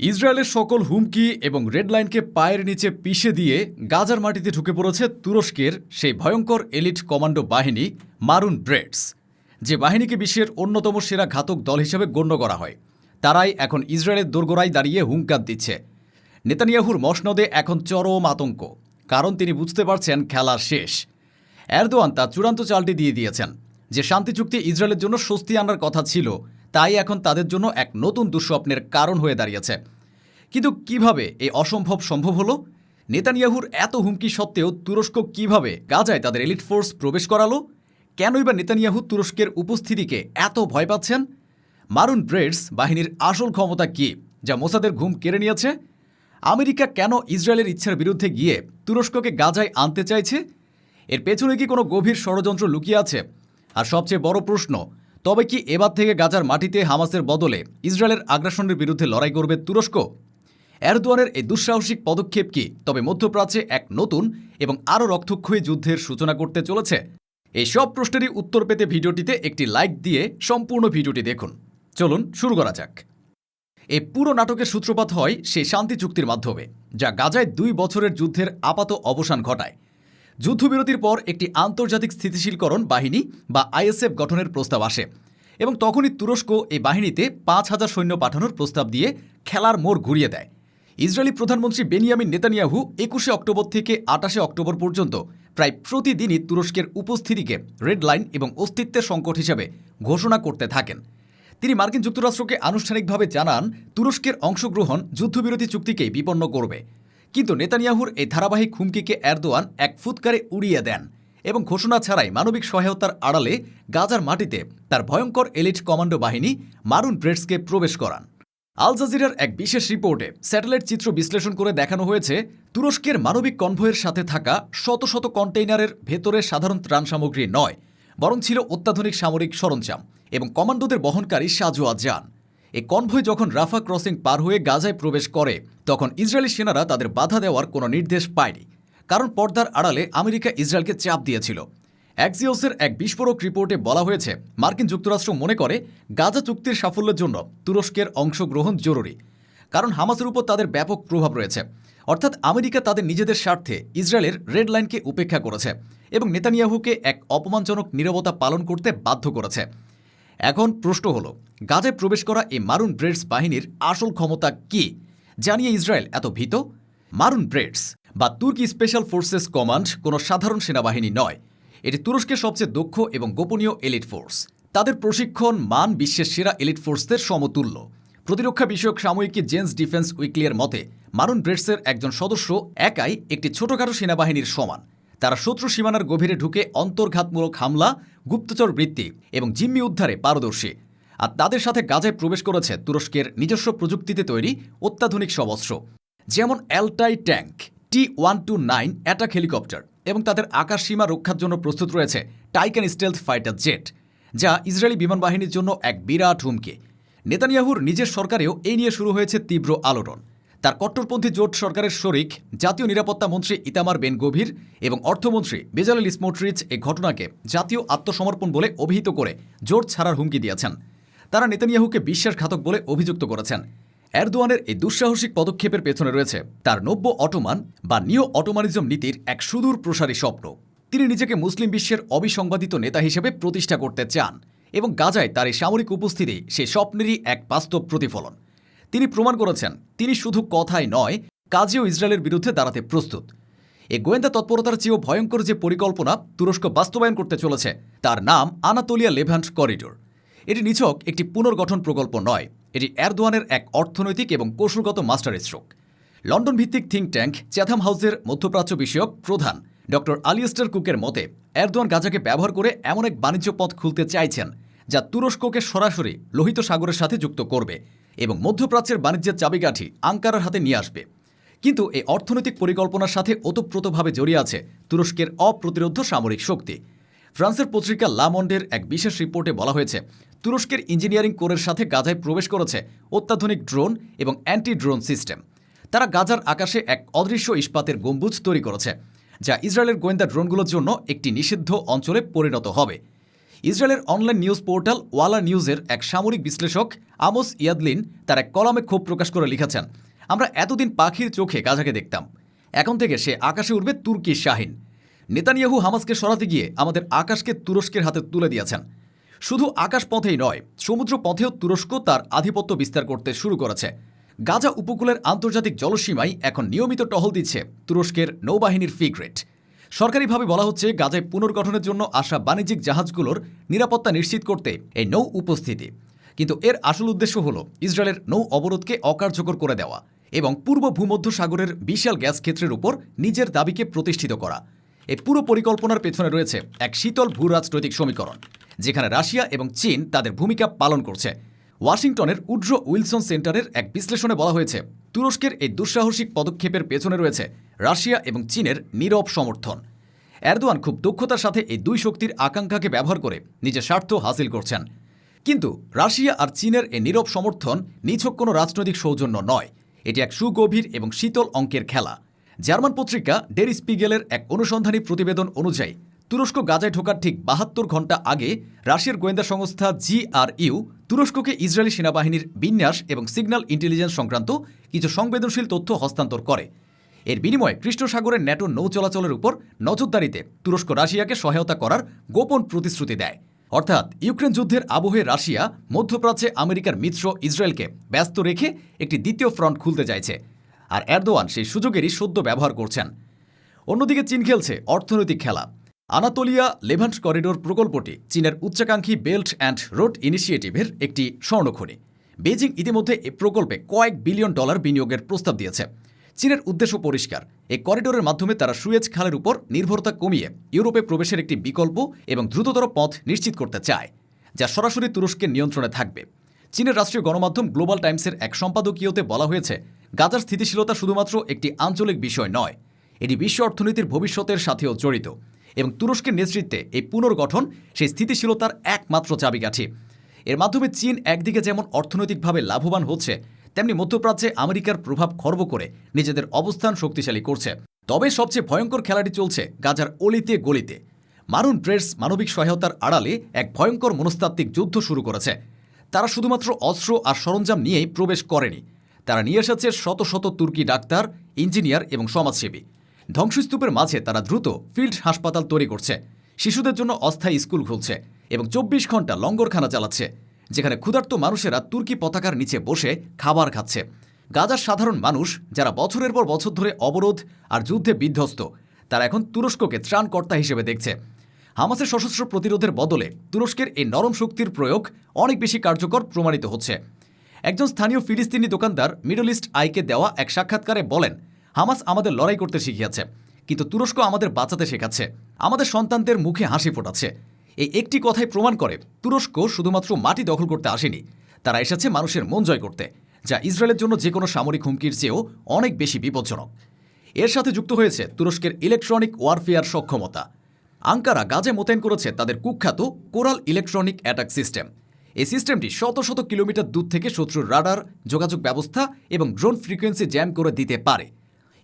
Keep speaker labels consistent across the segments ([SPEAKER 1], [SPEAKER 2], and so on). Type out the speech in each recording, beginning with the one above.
[SPEAKER 1] ইসরায়েলের সকল হুমকি এবং রেড লাইনকে পায়ের নিচে পিষে দিয়ে গাজার মাটিতে ঢুকে পড়েছে তুরস্কের সেই ভয়ঙ্কর এলিট কমান্ডো বাহিনী মারুন ব্রেডস, যে বাহিনীকে বিশ্বের অন্যতম সেরা ঘাতক দল হিসেবে গণ্য করা হয়। তারাই এখন ইসরায়েলের দোরগোড়ায় দাঁড়িয়ে হুঙ্কার দিচ্ছে। নেতানিয়াহুর মসনদে এখন চরম আতঙ্ক, কারণ তিনি বুঝতে পারছেন খেলা শেষ। এরদোয়ান তার চূড়ান্ত চালটি দিয়ে দিয়েছেন যে শান্তি চুক্তি ইসরায়েলের জন্য স্বস্তি আনার কথা ছিল, তাই এখন তাদের জন্য এক নতুন দুঃস্বপ্নের কারণ হয়ে দাঁড়িয়েছে। কিন্তু কিভাবে এই অসম্ভব সম্ভব হলো? নেতানিয়াহুর এত হুমকি সত্ত্বেও তুরস্ক কিভাবে গাজায় তাদের এলিট ফোর্স প্রবেশ করালো? কেনই বা নেতানিয়াহু তুরস্কের উপস্থিতিকে এত ভয় পাচ্ছেন? মারুন ব্রেডস বাহিনীর আসল ক্ষমতা কি, যা মোসাদের ঘুম কেড়ে নিয়েছে? আমেরিকা কেন ইসরায়েলের ইচ্ছার বিরুদ্ধে গিয়ে তুরস্ককে গাজায় আনতে চাইছে? এর পেছনে কি কোনো গভীর ষড়যন্ত্র লুকিয়ে আছে? আর সবচেয়ে বড় প্রশ্ন, তবে কি এবার থেকে গাজার মাটিতে হামাসের বদলে ইসরায়েলের আগ্রাসনের বিরুদ্ধে লড়াই করবে তুরস্ক? এরদোয়ানের এই দুঃসাহসিক পদক্ষেপ কি তবে মধ্যপ্রাচ্যে এক নতুন এবং আরও রক্তক্ষয়ী যুদ্ধের সূচনা করতে চলেছে? এই সব প্রশ্নেরই উত্তর পেতে ভিডিওটিতে একটি লাইক দিয়ে সম্পূর্ণ ভিডিওটি দেখুন। চলুন শুরু করা যাক। এই পুরো নাটকের সূত্রপাত হয় সেই শান্তি চুক্তির মাধ্যমে, যা গাজায় 2 বছরের যুদ্ধের আপাত অবসান ঘটায়। যুদ্ধবিরতির পর একটি আন্তর্জাতিক স্থিতিশীলকরণ বাহিনী বা আইএসএফ গঠনের প্রস্তাব আসে এবং তখনই তুরস্ক এই বাহিনীতে 5,000 সৈন্য পাঠানোর প্রস্তাব দিয়ে খেলার মোড় ঘুরিয়ে দেয়। ইসরায়েলি প্রধানমন্ত্রী বেনিয়ামিন নেতানিয়াহু 21 অক্টোবর থেকে 28 অক্টোবর পর্যন্ত প্রায় প্রতিদিনই তুরস্কের উপস্থিতিকে রেড লাইন এবং অস্তিত্বের সংকট হিসেবে ঘোষণা করতে থাকেন। তিনি মার্কিন যুক্তরাষ্ট্রকে আনুষ্ঠানিকভাবে জানান তুরস্কের অংশগ্রহণ যুদ্ধবিরতি চুক্তিকেই বিপন্ন করবে। কিন্তু নেতানিয়াহুর এই ধারাবাহিক হুমকিকে এরদোয়ান এক ফুৎকারে উড়িয়ে দেন এবং ঘোষণা ছাড়াই মানবিক সহায়তার আড়ালে গাজার মাটিতে তার ভয়ঙ্কর এলিট কমান্ডো বাহিনী মারুন ব্রেডসকে প্রবেশ করান। আল জাজিরার এক বিশেষ রিপোর্টে স্যাটেলাইট চিত্র বিশ্লেষণ করে দেখানো হয়েছে তুরস্কের মানবিক কনভয়ের সাথে থাকা শত শত কন্টেইনারের ভেতরে সাধারণ ত্রাণ সামগ্রী নয়, বরং ছিল অত্যাধুনিক সামরিক সরঞ্জাম এবং কমান্ডোদের বহনকারী সাজোয়া যান। এই কনভয় যখন রাফা ক্রসিং পার হয়ে গাজায় প্রবেশ করে, তখন ইসরায়েলি সেনারা তাদের বাধা দেওয়ার কোনো নির্দেশ পায়নি, কারণ পর্দার আড়ালে আমেরিকা ইসরায়েলকে চাপ দিয়েছিল। অ্যাক্সিওসের এক বিস্ফোরক রিপোর্টে বলা হয়েছে মার্কিন যুক্তরাষ্ট্র মনে করে গাজা চুক্তির সাফল্যের জন্য তুরস্কের অংশগ্রহণ জরুরি, কারণ হামাসের উপর তাদের ব্যাপক প্রভাব রয়েছে। অর্থাৎ আমেরিকা তাদের নিজেদের স্বার্থে ইসরায়েলের রেড লাইনকে উপেক্ষা করেছে এবং নেতানিয়াহুকে এক অপমানজনক নীরবতা পালন করতে বাধ্য করেছে। এখন প্রশ্ন হলো, গাজায় প্রবেশ করা এই মারুন ব্রেডস বাহিনীর আসল ক্ষমতা কি, জানিয়ে ইসরায়েল এত ভীত? মারুন ব্রেডস বা তুর্কি স্পেশাল ফোর্সেস কমান্ড কোনো সাধারণ সেনাবাহিনী নয়। এটি তুরস্কের সবচেয়ে দক্ষ এবং গোপনীয় এলিট ফোর্স। তাদের প্রশিক্ষণ মান বিশ্বের সেরা এলিট ফোর্সদের সমতুল্য। প্রতিরক্ষা বিষয়ক সাময়িকী জেন্স ডিফেন্স উইকলির মতে মারুন ব্রেডসের একজন সদস্য একাই একটি ছোটখাটো সেনাবাহিনীর সমান। তারা শত্রু সীমানার গভীরে ঢুকে অন্তর্ঘাতমূলক হামলা, গুপ্তচর বৃত্তি এবং জিম্মি উদ্ধারে পারদর্শী। আর তাদের সাথে গাজায় প্রবেশ করেছে তুরস্কের নিজস্ব প্রযুক্তিতে তৈরি অত্যাধুনিক সব অস্ত্র, যেমন অ্যালটাই ট্যাঙ্ক, T-129 অ্যাটাক হেলিকপ্টার এবং তাদের আকাশ সীমা রক্ষার জন্য প্রস্তুত রয়েছে টাইকান স্টেলথ ফাইটার জেট, যা ইসরায়েলি বিমান বাহিনীর জন্য এক বিরাট হুমকি। নেতানিয়াহুর নিজের সরকারেও এই নিয়ে শুরু হয়েছে তীব্র আলোড়ন। তার কট্টরপন্থী জোট সরকারের শরিক জাতীয় নিরাপত্তা মন্ত্রী ইতামার বেন গভির এবং অর্থমন্ত্রী বেজালেল স্মোট্রিচ এই ঘটনাকে জাতীয় আত্মসমর্পণ বলে অভিহিত করে জোট ছাড়ার হুমকি দিয়েছেন। তারা নেতানিয়াহুকে বিশ্বাসঘাতক বলে অভিযুক্ত করেছেন। এরদোয়ানের এই দুঃসাহসিক পদক্ষেপের পেছনে রয়েছে তার নব্য অটোমান বা নিও অটোমানিজম নীতির এক সুদূর প্রসারী স্বপ্ন। তিনি নিজেকে মুসলিম বিশ্বের অবিসংবাদিত নেতা হিসেবে প্রতিষ্ঠা করতে চান এবং গাজায় তার এই সামরিক উপস্থিতি সেই স্বপ্নেরই এক বাস্তব প্রতিফলন। তিনি প্রমাণ করেছেন তিনি শুধু কথাই নয়, কাজেও ইসরায়েলের বিরুদ্ধে দাঁড়াতে প্রস্তুত। এই গোয়েন্দা তৎপরতার চেয়েও ভয়ঙ্কর যে পরিকল্পনা তুরস্ক বাস্তবায়ন করতে চলেছে, তার নাম আনাতোলিয়া লেভান্ট করিডোর। এটি নিছক একটি পুনর্গঠন প্রকল্প নয়, এটি এরদোয়ানের এক অর্থনৈতিক এবং কৌশলগত মাস্টার স্ট্রোক। লন্ডন ভিত্তিক থিঙ্ক ট্যাঙ্ক চ্যাথাম হাউসের মধ্যপ্রাচ্য বিষয়ক প্রধান ডক্টর আলিয়েস্টার কুকের মতে এরদোয়ান গাজাকে ব্যবহার করে এমন এক বাণিজ্য পথ খুলতে চাইছেন যা তুরস্ককে সরাসরি লোহিত সাগরের সাথে যুক্ত করবে এবং মধ্যপ্রাচ্যের বাণিজ্যের চাবিকাঠি আঙ্কারার হাতে নিয়ে আসবে। কিন্তু এই অর্থনৈতিক পরিকল্পনার সাথে ওতপ্রোতভাবে জড়িয়ে আছে তুরস্কের অপ্রতিরোধ্য সামরিক শক্তি। ফ্রান্সের পত্রিকা লা মন্ডের এক বিশেষ রিপোর্টে বলা হয়েছে তুরস্কের ইঞ্জিনিয়ারিং কোরের সাথে গাজায় প্রবেশ করেছে অত্যাধুনিক ড্রোন এবং অ্যান্টি ড্রোন সিস্টেম। তারা গাজার আকাশে এক অদৃশ্য ইস্পাতের গম্বুজ তৈরি করেছে, যা ইসরায়েলের গোয়েন্দা ড্রোনগুলোর জন্য একটি নিষিদ্ধ অঞ্চলে পরিণত হবে। ইসরায়েলের অনলাইন নিউজ পোর্টাল ওয়ালা নিউজের এক সামরিক বিশ্লেষক আমোস ইয়াদলিন তার এক কলামে ক্ষোভ প্রকাশ করে লিখেছেন, আমরা এতদিন পাখির চোখে গাজাকে দেখতাম, এখন থেকে সে আকাশে উঠবে তুর্কির শাহিন। নেতানিয়াহু হামাসকে সরাতে গিয়ে আমাদের আকাশকে তুরস্কের হাতে তুলে দিয়েছেন। শুধু আকাশ পথেই নয়, সমুদ্র পথেও তুরস্ক তার আধিপত্য বিস্তার করতে শুরু করেছে। গাজা উপকূলের আন্তর্জাতিক জলসীমায় এখন নিয়মিত টহল দিচ্ছে তুরস্কের নৌবাহিনীর ফ্রিগেট। সরকারিভাবে বলা হচ্ছে, গাজায় পুনর্গঠনের জন্য আসা বাণিজ্যিক জাহাজগুলোর নিরাপত্তা নিশ্চিত করতে এই নৌ উপস্থিতি। কিন্তু এর আসল উদ্দেশ্য হল ইসরায়েলের নৌ অবরোধকে অকার্যকর করে দেওয়া এবং পূর্ব ভূমধ্য সাগরের বিশাল গ্যাস ক্ষেত্রের উপর নিজের দাবিকে প্রতিষ্ঠিত করা। এই পুরো পরিকল্পনার পেছনে রয়েছে এক শীতল ভূরাজনৈতিক সমীকরণ, যেখানে রাশিয়া এবং চীন তাদের ভূমিকা পালন করছে। ওয়াশিংটনের উড্রো উইলসন সেন্টারের এক বিশ্লেষণে বলা হয়েছে, তুরস্কের এই দুঃসাহসিক পদক্ষেপের পেছনে রয়েছে রাশিয়া এবং চীনের নীরব সমর্থন। এরদোয়ান খুব দক্ষতার সাথে এই দুই শক্তির আকাঙ্ক্ষাকে ব্যবহার করে নিজের স্বার্থ হাসিল করছেন। কিন্তু রাশিয়া আর চীনের এই নীরব সমর্থন নিছক কোনো রাজনৈতিক সৌজন্য নয়, এটি এক সুগভীর এবং শীতল অঙ্কের খেলা। জার্মান পত্রিকা ডের স্পিগেলের এক অনুসন্ধানী প্রতিবেদন অনুযায়ী তুরস্ক গাজায় ঢোকার ঠিক ৭২ ঘণ্টা আগে রাশিয়ার গোয়েন্দা সংস্থা GRU তুরস্ককে ইসরায়েলি সেনাবাহিনীর বিন্যাস এবং সিগন্যাল ইন্টেলিজেন্স সংক্রান্ত কিছু সংবেদনশীল তথ্য হস্তান্তর করে। এর বিনিময়ে কৃষ্ণ সাগরের ন্যাটো নৌ চলাচলের উপর নজরদারিতে তুরস্ক রাশিয়াকে সহায়তা করার গোপন প্রতিশ্রুতি দেয়। অর্থাৎ ইউক্রেন যুদ্ধের আবহে রাশিয়া মধ্যপ্রাচ্যে আমেরিকার মিত্র ইসরায়েলকে ব্যস্ত রেখে একটি দ্বিতীয় ফ্রন্ট খুলতে চাইছে, আর এরদোয়ান সেই সুযোগেরই সদ্য ব্যবহার করছেন। অন্যদিকে চীন খেলছে অর্থনৈতিক খেলা। আনাতোলিয়া লেভান্ট করিডোর প্রকল্পটি চীনের উচ্চাকাঙ্ক্ষী বেল্ট অ্যান্ড রোড ইনিশিয়েটিভের একটি স্বর্ণখনি। বেজিং ইতিমধ্যে এই প্রকল্পে কয়েক বিলিয়ন ডলার বিনিয়োগের প্রস্তাব দিয়েছে। চীনের উদ্দেশ্য পরিষ্কার, এই করিডোরের মাধ্যমে তারা সুয়েজ খালের উপর নির্ভরতা কমিয়ে ইউরোপে প্রবেশের একটি বিকল্প এবং দ্রুততর পথ নিশ্চিত করতে চায়, যা সরাসরি তুরস্কের নিয়ন্ত্রণে থাকবে। চীনের রাষ্ট্রীয় গণমাধ্যম গ্লোবাল টাইমসের এক সম্পাদকীয়তে বলা হয়েছে, গাজার স্থিতিশীলতা শুধুমাত্র একটি আঞ্চলিক বিষয় নয়, এটি বিশ্ব অর্থনীতির ভবিষ্যতের সাথেও জড়িত এবং তুরস্কের নেতৃত্বে এই পুনর্গঠন সেই স্থিতিশীলতার একমাত্র চাবিকাঠি। এর মাধ্যমে চীন একদিকে যেমন অর্থনৈতিকভাবে লাভবান হচ্ছে, তেমনি মধ্যপ্রাচ্যে আমেরিকার প্রভাব খর্ব করে নিজেদের অবস্থান শক্তিশালী করছে। তবে সবচেয়ে ভয়ঙ্কর খেলাটি চলছে গাজার অলিতে গলিতে। মারুন ব্রেডস মানবিক সহায়তার আড়ালে এক ভয়ঙ্কর মনস্তাত্ত্বিক যুদ্ধ শুরু করেছে। তারা শুধুমাত্র অস্ত্র আর সরঞ্জাম নিয়েই প্রবেশ করেনি, তারা নিয়ে এসেছে শত শত তুর্কি ডাক্তার, ইঞ্জিনিয়ার এবং সমাজসেবী। ধ্বংসস্তূপের মাঝে তারা দ্রুত ফিল্ড হাসপাতাল তৈরি করছে, শিশুদের জন্য অস্থায়ী স্কুল খুলছে এবং ২৪ ঘন্টা লঙ্গরখানা চালাচ্ছে, যেখানে ক্ষুধার্ত মানুষেরা তুর্কি পতাকার নিচে বসে খাবার খাচ্ছে। গাজার সাধারণ মানুষ, যারা বছরের পর বছর ধরে অবরোধ আর যুদ্ধে বিধ্বস্ত, তারা এখন তুরস্ককে ত্রাণকর্তা হিসেবে দেখছে। হামাসের সশস্ত্র প্রতিরোধের বদলে তুরস্কের এই নরম শক্তির প্রয়োগ অনেক বেশি কার্যকর প্রমাণিত হচ্ছে। একজন স্থানীয় ফিলিস্তিনি দোকানদার মিডল ইস্ট আইকে দেওয়া এক সাক্ষাৎকারে বলেন, হামাস আমাদের লড়াই করতে শিখিয়েছে, কিন্তু তুরস্ক আমাদের বাঁচাতে শেখাচ্ছে, আমাদের সন্তানদের মুখে হাসি ফোটাচ্ছে। এই একটি কথাই প্রমাণ করে তুরস্ক শুধুমাত্র মাটি দখল করতে আসেনি, তারা এসেছে মানুষের মন জয় করতে, যা ইসরায়েলের জন্য যে কোনো সামরিক হুমকির চেয়েও অনেক বেশি বিপজ্জনক। এর সাথে যুক্ত হয়েছে তুরস্কের ইলেকট্রনিক ওয়ারফেয়ার সক্ষমতা। আঙ্কারা গাজায় মোতায়েন করেছে তাদের কুখ্যাত কোরাল ইলেকট্রনিক অ্যাটাক সিস্টেম। এই সিস্টেমটি শত শত কিলোমিটার দূর থেকে শত্রুর রাডার, যোগাযোগ ব্যবস্থা এবং ড্রোন ফ্রিকোয়েন্সি জ্যাম করে দিতে পারে।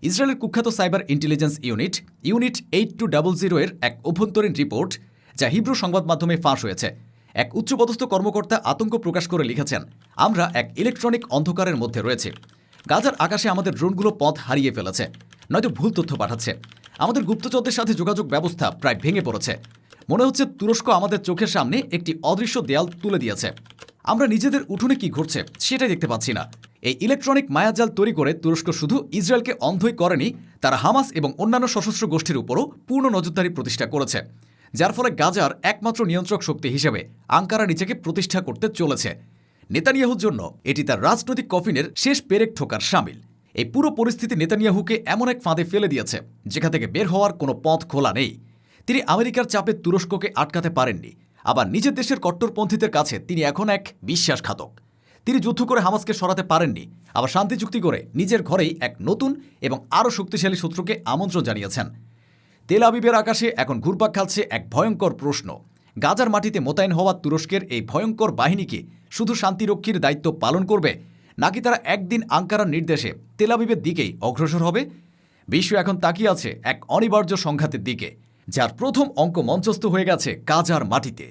[SPEAKER 1] ইসরায়েলের কুখ্যাত সাইবার ইন্টেলিজেন্স ইউনিট 8200 এর এক অভ্যন্তরীণ রিপোর্ট, যা হিব্রু সংবাদ মাধ্যমে ফাঁস হয়েছে, এক উচ্চপদস্থ কর্মকর্তা আতঙ্ক প্রকাশ করে লিখেছেন, আমরা এক ইলেকট্রনিক অন্ধকারের মধ্যে রয়েছি। গাজার আকাশে আমাদের ড্রোনগুলো পথ হারিয়ে ফেলেছে, নয়তো ভুল তথ্য পাঠাচ্ছে। আমাদের গুপ্তচরদের সাথে যোগাযোগ ব্যবস্থা প্রায় ভেঙে পড়েছে। মনে হচ্ছে তুরস্ক আমাদের চোখের সামনে একটি অদৃশ্য দেয়াল তুলে দিয়েছে। আমরা নিজেদের উঠোনে কি ঘটছে সেটাই দেখতে পাচ্ছি না। এই ইলেকট্রনিক মায়াজাল তৈরি করে তুরস্ক শুধু ইসরায়েলকে অন্ধই করেনি, তারা হামাস এবং অন্যান্য সশস্ত্র গোষ্ঠীর উপরও পূর্ণ নজরদারি প্রতিষ্ঠা করেছে, যার ফলে গাজার একমাত্র নিয়ন্ত্রক শক্তি হিসেবে আঙ্কারা নিজেকে প্রতিষ্ঠা করতে চলেছে। নেতানিয়াহুর জন্য এটি তার রাজনৈতিক কফিনের শেষ পেরেক ঠোকার শামিল। এই পুরো পরিস্থিতি নেতানিয়াহুকে এমন এক ফাঁদে ফেলে দিয়েছে, যেখান থেকে বের হওয়ার কোনো পথ খোলা নেই। তিনি আমেরিকার চাপে তুরস্ককে আটকাতে পারেননি, আবার নিজের দেশের কট্টরপন্থীদের কাছে তিনি এখন এক বিশ্বাসঘাতক। তিনি যুদ্ধ করে হামাসকে সরাতে পারেননি, আবার শান্তি চুক্তি করে নিজের ঘরেই এক নতুন এবং আরও শক্তিশালী শত্রুকে আমন্ত্রণ জানিয়েছেন। তেল আবিবের আকাশে এখন ঘুরপাক খাচ্ছে এক ভয়ঙ্কর প্রশ্ন, গাজার মাটিতে মোতায়েন হওয়া তুরস্কের এই ভয়ঙ্কর বাহিনী কি শুধু শান্তিরক্ষীর দায়িত্ব পালন করবে, নাকি তারা একদিন আঙ্কারার নির্দেশে তেল আবিবের দিকেই অগ্রসর হবে? বিশ্ব এখন তাকিয়ে আছে এক অনিবার্য সংঘাতের দিকে, যার প্রথম অঙ্ক মঞ্চস্থ হয়ে গেছে গাজার মাটিতে।